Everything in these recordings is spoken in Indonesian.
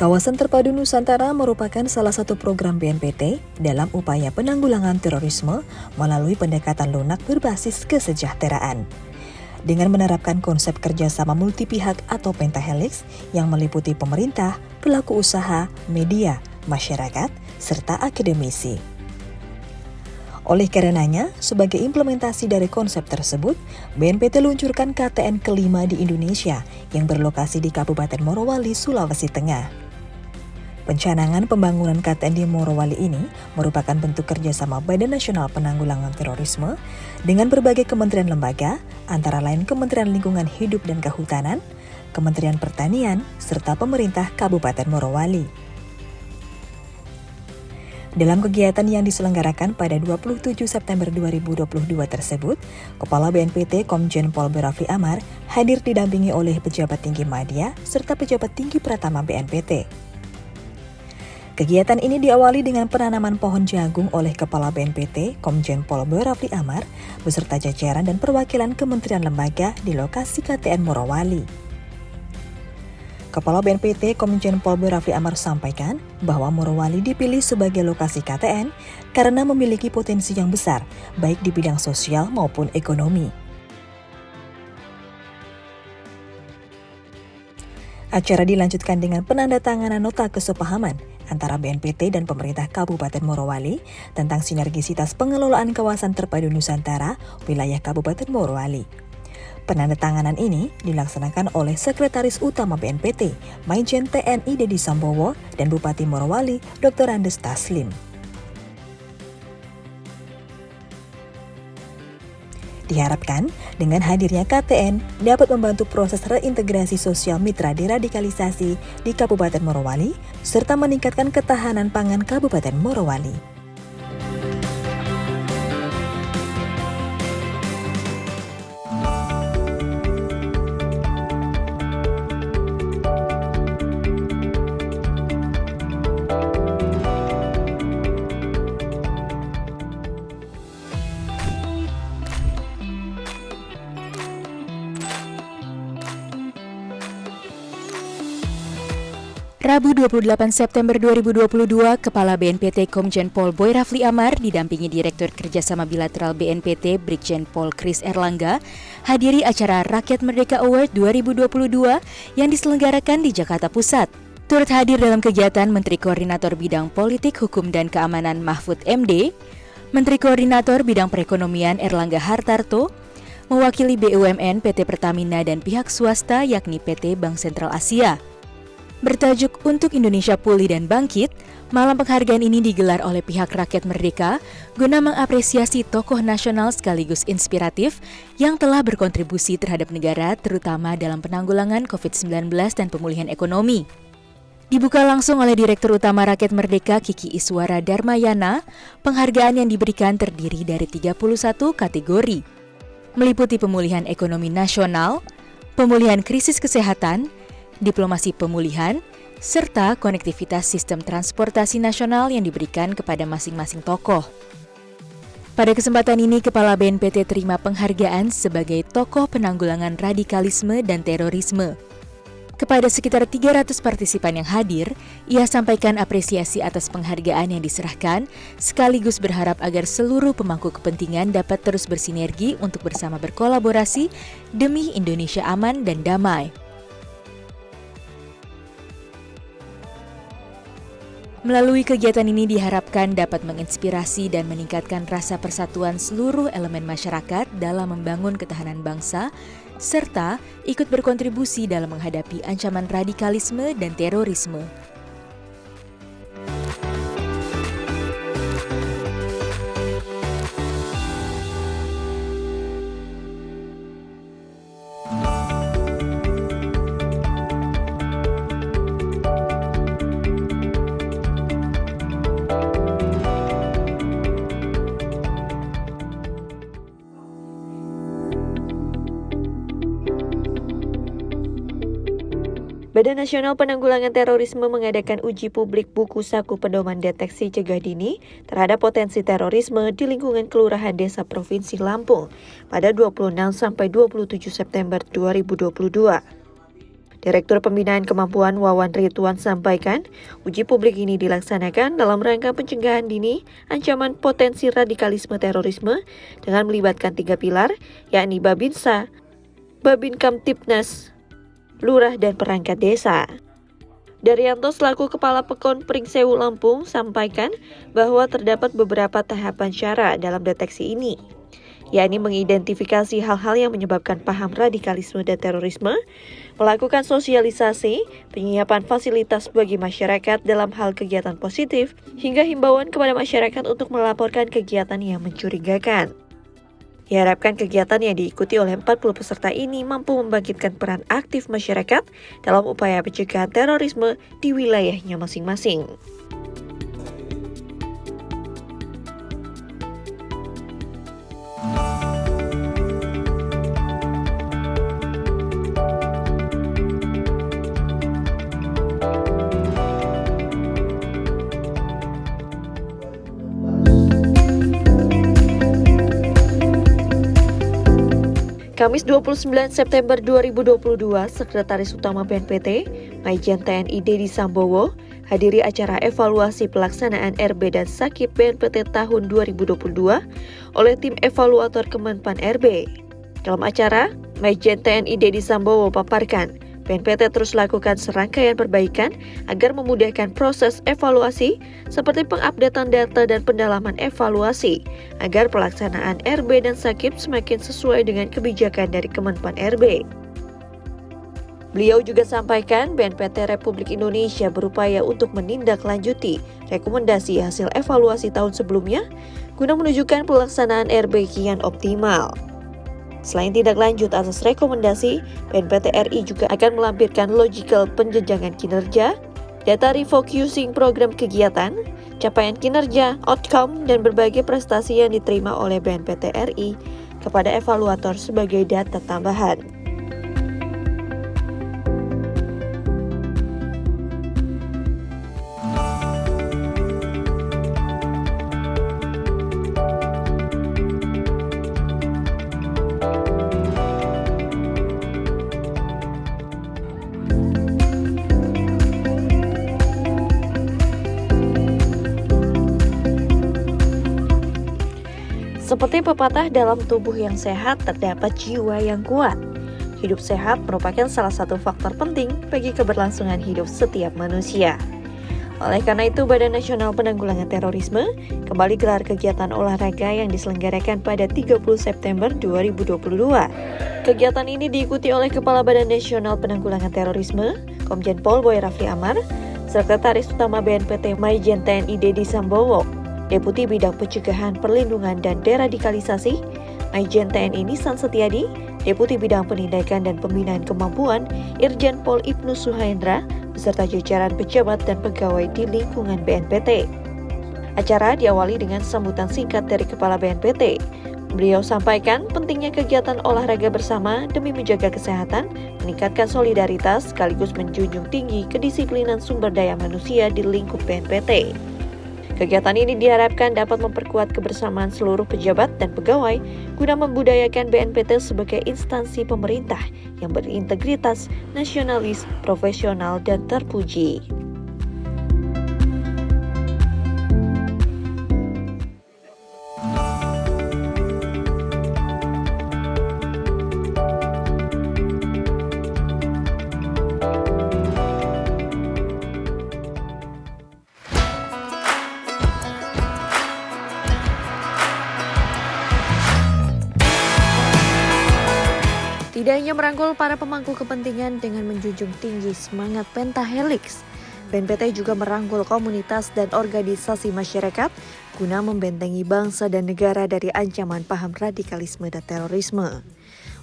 Kawasan Terpadu Nusantara merupakan salah satu program BNPT dalam upaya penanggulangan terorisme melalui pendekatan lunak berbasis kesejahteraan. Dengan menerapkan konsep kerjasama multipihak atau pentahelix yang meliputi pemerintah, pelaku usaha, media, masyarakat, serta akademisi. Oleh karenanya, sebagai implementasi dari konsep tersebut, BNPT luncurkan KTN kelima di Indonesia yang berlokasi di Kabupaten Morowali, Sulawesi Tengah. Pencanangan pembangunan KTN di Morowali ini merupakan bentuk kerjasama Badan Nasional Penanggulangan Terorisme dengan berbagai kementerian lembaga, antara lain Kementerian Lingkungan Hidup dan Kehutanan, Kementerian Pertanian, serta pemerintah Kabupaten Morowali. Dalam kegiatan yang diselenggarakan pada 27 September 2022 tersebut, Kepala BNPT Komjen Pol B. Rafli Amar hadir didampingi oleh pejabat tinggi media serta pejabat tinggi Pratama BNPT. Kegiatan ini diawali dengan penanaman pohon jagung oleh Kepala BNPT Komjen Pol B. Rafli Amar beserta jajaran dan perwakilan kementerian lembaga di lokasi KTN Morowali. Kepala BNPT Komjen Pol B. Rafli Amar sampaikan bahwa Morowali dipilih sebagai lokasi KTN karena memiliki potensi yang besar, baik di bidang sosial maupun ekonomi. Acara dilanjutkan dengan penandatanganan nota kesepahaman antara BNPT dan pemerintah Kabupaten Morowali tentang sinergisitas pengelolaan kawasan terpadu Nusantara wilayah Kabupaten Morowali. Penandatanganan ini dilaksanakan oleh Sekretaris Utama BNPT, Maijen TNI Dedi Sambowo dan Bupati Morowali, Dr. Andes Taslim. Diharapkan dengan hadirnya KTN dapat membantu proses reintegrasi sosial mitra deradikalisasi di Kabupaten Morowali serta meningkatkan ketahanan pangan Kabupaten Morowali. Rabu 28 September 2022, Kepala BNPT Komjen Pol Boy Rafli Amar didampingi Direktur Kerjasama Bilateral BNPT Brigjen Pol Kris Erlangga hadiri acara Rakyat Merdeka Award 2022 yang diselenggarakan di Jakarta Pusat. Turut hadir dalam kegiatan Menteri Koordinator Bidang Politik, Hukum dan Keamanan Mahfud MD, Menteri Koordinator Bidang Perekonomian Erlangga Hartarto, mewakili BUMN PT Pertamina dan pihak swasta yakni PT Bank Sentral Asia. Bertajuk Untuk Indonesia Pulih dan Bangkit, malam penghargaan ini digelar oleh pihak Rakyat Merdeka guna mengapresiasi tokoh nasional sekaligus inspiratif yang telah berkontribusi terhadap negara terutama dalam penanggulangan COVID-19 dan pemulihan ekonomi. Dibuka langsung oleh Direktur Utama Rakyat Merdeka Kiki Iswara Darmayana, penghargaan yang diberikan terdiri dari 31 kategori, meliputi pemulihan ekonomi nasional, pemulihan krisis kesehatan, diplomasi pemulihan, serta konektivitas sistem transportasi nasional yang diberikan kepada masing-masing tokoh. Pada kesempatan ini, Kepala BNPT terima penghargaan sebagai tokoh penanggulangan radikalisme dan terorisme. Kepada sekitar 300 partisipan yang hadir, ia sampaikan apresiasi atas penghargaan yang diserahkan, sekaligus berharap agar seluruh pemangku kepentingan dapat terus bersinergi untuk bersama berkolaborasi demi Indonesia aman dan damai. Melalui kegiatan ini diharapkan dapat menginspirasi dan meningkatkan rasa persatuan seluruh elemen masyarakat dalam membangun ketahanan bangsa, serta ikut berkontribusi dalam menghadapi ancaman radikalisme dan terorisme. Badan Nasional Penanggulangan Terorisme mengadakan uji publik buku saku pedoman deteksi cegah dini terhadap potensi terorisme di lingkungan Kelurahan Desa Provinsi Lampung pada 26 sampai 27 September 2022. Direktur Pembinaan Kemampuan Wawan Rituan sampaikan, uji publik ini dilaksanakan dalam rangka pencegahan dini ancaman potensi radikalisme terorisme dengan melibatkan 3 pilar, yakni Babinsa, Babin Kamtibnas, Lurah dan perangkat desa. Daryanto selaku Kepala Pekon Pringsewu Lampung sampaikan bahwa terdapat beberapa tahapan syarat dalam deteksi ini, yakni mengidentifikasi hal-hal yang menyebabkan paham radikalisme dan terorisme, melakukan sosialisasi, penyiapan fasilitas bagi masyarakat dalam hal kegiatan positif, hingga himbauan kepada masyarakat untuk melaporkan kegiatan yang mencurigakan. Diharapkan kegiatan yang diikuti oleh 40 peserta ini mampu membangkitkan peran aktif masyarakat dalam upaya pencegahan terorisme di wilayahnya masing-masing. Kamis 29 September 2022, Sekretaris Utama BNPT, Majen TNI Dedi Sambowo, hadiri acara evaluasi pelaksanaan RB dan Sakip BNPT tahun 2022 oleh tim evaluator Kemenpan RB. Dalam acara, Majen TNI Dedi Sambowo paparkan, BNPT terus lakukan serangkaian perbaikan agar memudahkan proses evaluasi seperti pengupdatean data dan pendalaman evaluasi agar pelaksanaan RB dan Sakip semakin sesuai dengan kebijakan dari Kemenpan RB. Beliau juga sampaikan BNPT Republik Indonesia berupaya untuk menindaklanjuti rekomendasi hasil evaluasi tahun sebelumnya guna menunjukkan pelaksanaan RB kian optimal. Selain tindak lanjut atas rekomendasi, BNPT RI juga akan melampirkan logical penjenjangan kinerja, data refocusing program kegiatan, capaian kinerja, outcome, dan berbagai prestasi yang diterima oleh BNPT RI kepada evaluator sebagai data tambahan. Seperti pepatah, dalam tubuh yang sehat terdapat jiwa yang kuat. Hidup sehat merupakan salah satu faktor penting bagi keberlangsungan hidup setiap manusia. Oleh karena itu, Badan Nasional Penanggulangan Terorisme kembali gelar kegiatan olahraga yang diselenggarakan pada 30 September 2022. Kegiatan ini diikuti oleh Kepala Badan Nasional Penanggulangan Terorisme, Komjen Pol Boy Rafli Amar, Sekretaris Utama BNPT Majen TNI Dedi Sambowo, Deputi Bidang Pencegahan, Perlindungan, dan Deradikalisasi, Majen TNI Nisan Setiadi, Deputi Bidang Penindakan dan Pembinaan Kemampuan, Irjen Pol Ibnu Suhaendra, beserta jajaran pejabat dan pegawai di lingkungan BNPT. Acara diawali dengan sambutan singkat dari Kepala BNPT. Beliau sampaikan pentingnya kegiatan olahraga bersama demi menjaga kesehatan, meningkatkan solidaritas, sekaligus menjunjung tinggi kedisiplinan sumber daya manusia di lingkup BNPT. Kegiatan ini diharapkan dapat memperkuat kebersamaan seluruh pejabat dan pegawai guna membudayakan BNPT sebagai instansi pemerintah yang berintegritas, nasionalis, profesional, dan terpuji. Tidak hanya merangkul para pemangku kepentingan dengan menjunjung tinggi semangat pentahelix, BNPT juga merangkul komunitas dan organisasi masyarakat guna membentengi bangsa dan negara dari ancaman paham radikalisme dan terorisme.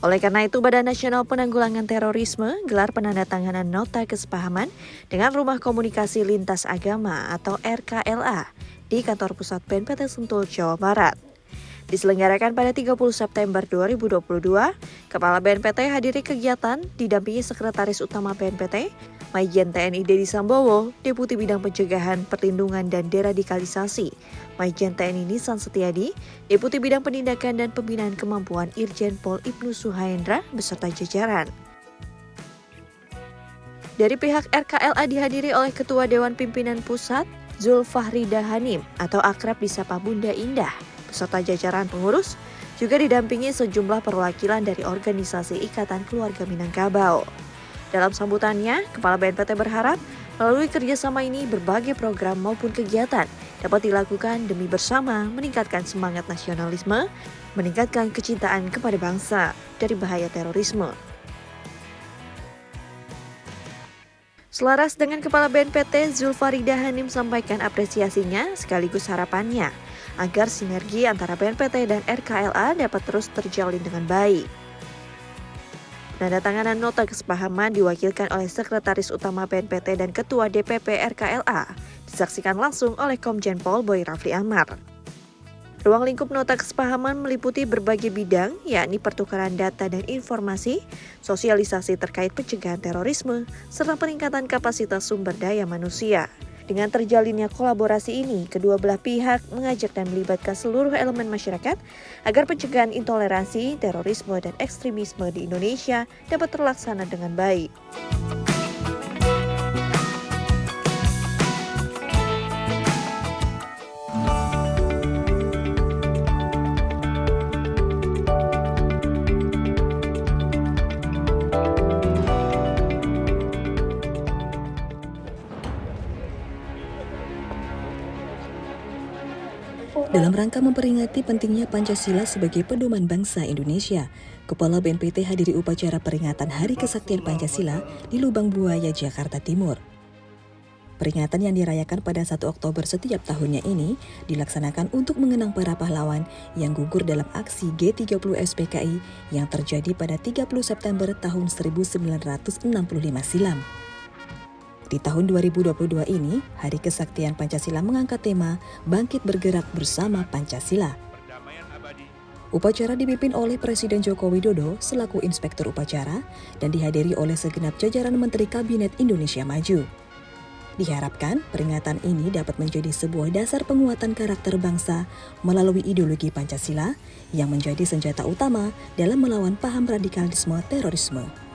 Oleh karena itu, Badan Nasional Penanggulangan Terorisme gelar penandatanganan nota kesepahaman dengan Rumah Komunikasi Lintas Agama atau RKLA di kantor pusat BNPT Sentul, Jawa Barat. Diselenggarakan pada 30 September 2022, Kepala BNPT hadiri kegiatan didampingi Sekretaris Utama BNPT, Majen TNI Dedi Sambowo, Deputi Bidang Pencegahan, Perlindungan, dan Deradikalisasi, Majen TNI Nisan Setiadi, Deputi Bidang Penindakan dan Pembinaan Kemampuan Irjen Pol Ibnu Suhaendra, beserta jajaran. Dari pihak RKLA dihadiri oleh Ketua Dewan Pimpinan Pusat, Zulfahrida Hanim atau akrab disapa Bunda Indah, beserta jajaran pengurus, juga didampingi sejumlah perwakilan dari organisasi Ikatan Keluarga Minangkabau. Dalam sambutannya, Kepala BNPT berharap melalui kerjasama ini berbagai program maupun kegiatan dapat dilakukan demi bersama meningkatkan semangat nasionalisme, meningkatkan kecintaan kepada bangsa dari bahaya terorisme. Selaras dengan Kepala BNPT, Zulfahrida Hanim sampaikan apresiasinya sekaligus harapannya agar sinergi antara BNPT dan RKLA dapat terus terjalin dengan baik. Penandatanganan nota kesepahaman diwakilkan oleh Sekretaris Utama BNPT dan Ketua DPP RKLA, disaksikan langsung oleh Komjen Pol Boy Rafli Amar. Ruang lingkup nota kesepahaman meliputi berbagai bidang, yakni pertukaran data dan informasi, sosialisasi terkait pencegahan terorisme, serta peningkatan kapasitas sumber daya manusia. Dengan terjalinnya kolaborasi ini, kedua belah pihak mengajak dan melibatkan seluruh elemen masyarakat agar pencegahan intoleransi, terorisme, dan ekstremisme di Indonesia dapat terlaksana dengan baik. Dalam rangka memperingati pentingnya Pancasila sebagai pedoman bangsa Indonesia, Kepala BNPT hadiri upacara peringatan Hari Kesaktian Pancasila di Lubang Buaya, Jakarta Timur. Peringatan yang dirayakan pada 1 Oktober setiap tahunnya ini dilaksanakan untuk mengenang para pahlawan yang gugur dalam aksi G30 SPKI yang terjadi pada 30 September tahun 1965 silam. Di tahun 2022 ini, Hari Kesaktian Pancasila mengangkat tema Bangkit Bergerak Bersama Pancasila. Upacara dipimpin oleh Presiden Joko Widodo selaku Inspektur Upacara dan dihadiri oleh segenap jajaran Menteri Kabinet Indonesia Maju. Diharapkan peringatan ini dapat menjadi sebuah dasar penguatan karakter bangsa melalui ideologi Pancasila yang menjadi senjata utama dalam melawan paham radikalisme terorisme.